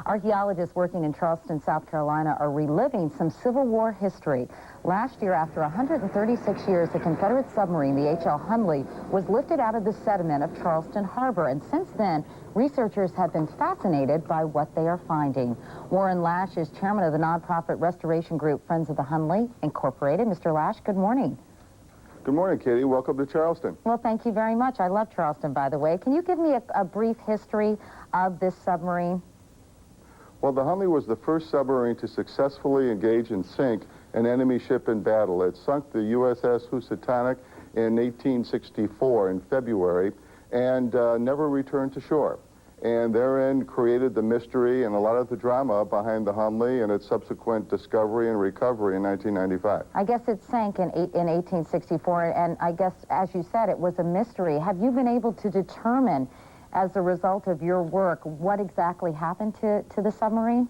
Archaeologists working in Charleston, South Carolina are reliving some Civil War history. Last year, after 136 years, the Confederate submarine, the H L Hunley, was lifted out of the sediment of Charleston Harbor. And since then, researchers have been fascinated by what they are finding. Warren Lasch is chairman of the nonprofit restoration group Friends of the Hunley Incorporated. Mr. Lasch, good morning. Good morning, Katie. Welcome to Charleston. Well, thank you very much. I love Charleston, by the way. Can you give me a brief history of this submarine? Well, the Hunley was the first submarine to successfully engage and sink an enemy ship in battle. It sunk the USS Housatonic in 1864 in February and never returned to shore. And therein created the mystery and a lot of the drama behind the Hunley and its subsequent discovery and recovery in 1995. I guess it sank in 1864, and I guess, as you said, it was a mystery. Have you been able to determine, as a result of your work, what exactly happened to the submarine?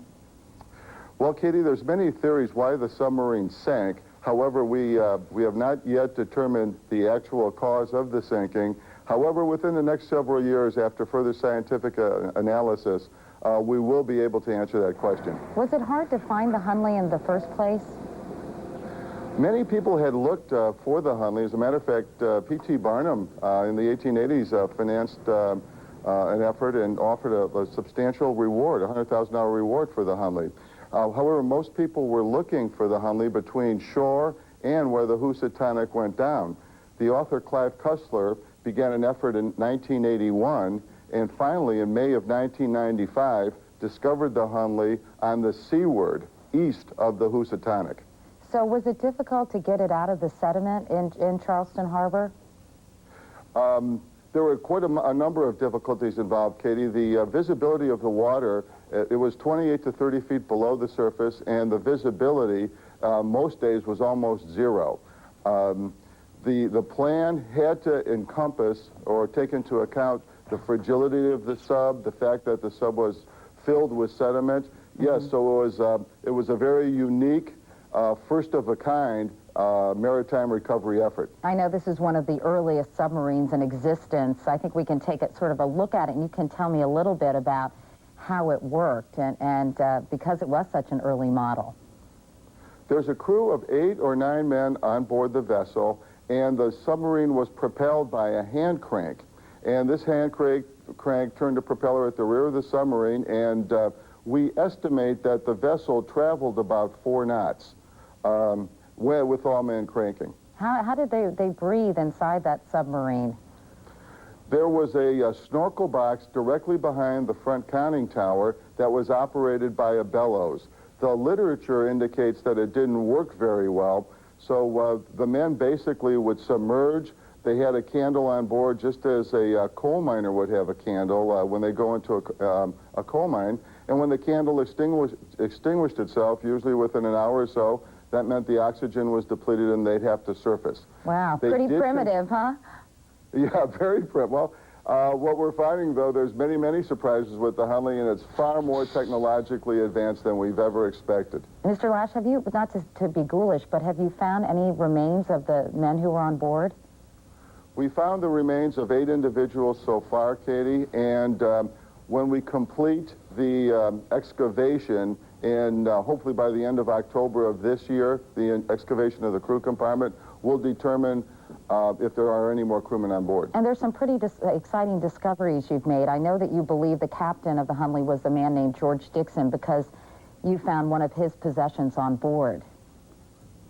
Well, Katie, there's many theories why the submarine sank. However, we have not yet determined the actual cause of the sinking. However, within the next several years, after further scientific analysis, we will be able to answer that question. Was it hard to find the Hunley in the first place? Many people had looked for the Hunley. As a matter of fact, P.T. Barnum in the 1880s financed an effort and offered a substantial reward, a $100,000 reward for the Hunley. However, most people were looking for the Hunley between shore and where the Housatonic went down. The author Clive Cussler began an effort in 1981, and finally in May of 1995 discovered the Hunley on the seaward, east of the Housatonic. So was it difficult to get it out of the sediment in Charleston Harbor? There were quite a number of difficulties involved, Katie. The visibility of the water, it was 28 to 30 feet below the surface, and the visibility most days was almost zero. The plan had to encompass or take into account the fragility of the sub, the fact that the sub was filled with sediment. Yes, so it was a very unique, first of a kind maritime recovery effort. I know this is one of the earliest submarines in existence. I think we can take it sort of a look at it, and you can tell me a little bit about how it worked, and because it was such an early model. There's a crew of 8 or 9 men on board the vessel, and the submarine was propelled by a hand crank. And this hand crank turned the propeller at the rear of the submarine, and we estimate that the vessel traveled about 4 knots with all men cranking. How did they breathe inside that submarine? There was a snorkel box directly behind the front conning tower that was operated by a bellows. The literature indicates that it didn't work very well, so the men basically would submerge. They had a candle on board just as a coal miner would have a candle when they go into a coal mine. And when the candle extinguished itself, usually within an hour or so, that meant the oxygen was depleted and they'd have to surface. Wow, pretty primitive, huh? Yeah, very primitive. Well, what we're finding, though, there's many, many surprises with the Hunley, and it's far more technologically advanced than we've ever expected. Mr. Lasch, have you, not to be ghoulish, but have you found any remains of the men who were on board? We found the remains of 8 individuals so far, Katie, and when we complete the excavation, and hopefully by the end of October of this year, the excavation of the crew compartment will determine if there are any more crewmen on board. And there's some pretty exciting discoveries you've made. I know that you believe the captain of the Hunley was a man named George Dixon because you found one of his possessions on board.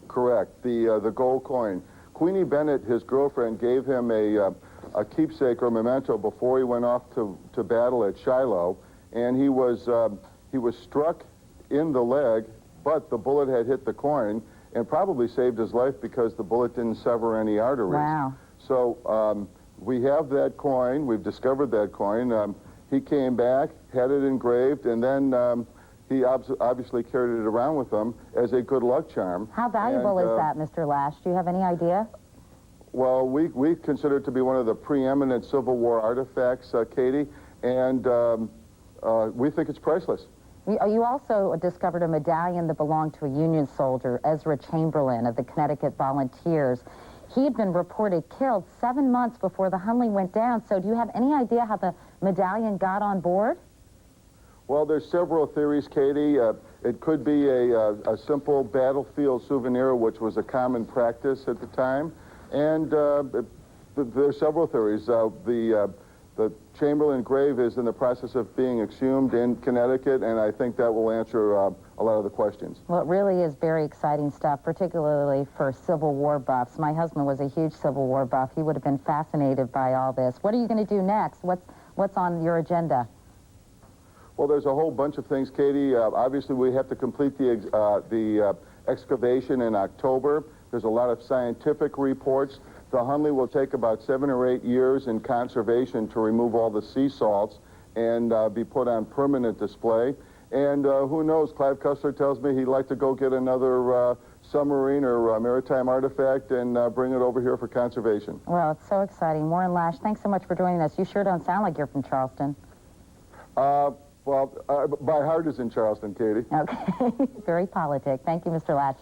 Correct, the gold coin. Queenie Bennett, his girlfriend, gave him a keepsake or memento before he went off to battle at Shiloh, and he was struck in the leg, but the bullet had hit the coin and probably saved his life because the bullet didn't sever any arteries. Wow. So we have that coin. We've discovered that coin. He came back, had it engraved, and then he obviously carried it around with him as a good luck charm. How valuable is that, Mr. Lasch? Do you have any idea? Well, we consider it to be one of the preeminent Civil War artifacts, Katie, and we think it's priceless. You also discovered a medallion that belonged to a Union soldier, Ezra Chamberlain of the Connecticut Volunteers. He had been reported killed 7 months before the Hunley went down, so do you have any idea how the medallion got on board? Well, there's several theories, Katie. It could be a simple battlefield souvenir, which was a common practice at the time. And there's several theories. The Chamberlain grave is in the process of being exhumed in Connecticut, and I think that will answer a lot of the questions. Well, it really is very exciting stuff, particularly for Civil War buffs. My husband was a huge Civil War buff. He would have been fascinated by all this. What are you going to do next? What's on your agenda? Well, there's a whole bunch of things, Katie. Obviously, we have to complete the excavation in October. There's a lot of scientific reports. The Hunley will take about 7 or 8 years in conservation to remove all the sea salts and be put on permanent display. And who knows, Clive Cussler tells me he'd like to go get another submarine or maritime artifact and bring it over here for conservation. Well, it's so exciting. Warren Lasch, thanks so much for joining us. You sure don't sound like you're from Charleston. Well, my heart is in Charleston, Katie. Okay. Very politic. Thank you, Mr. Lasch.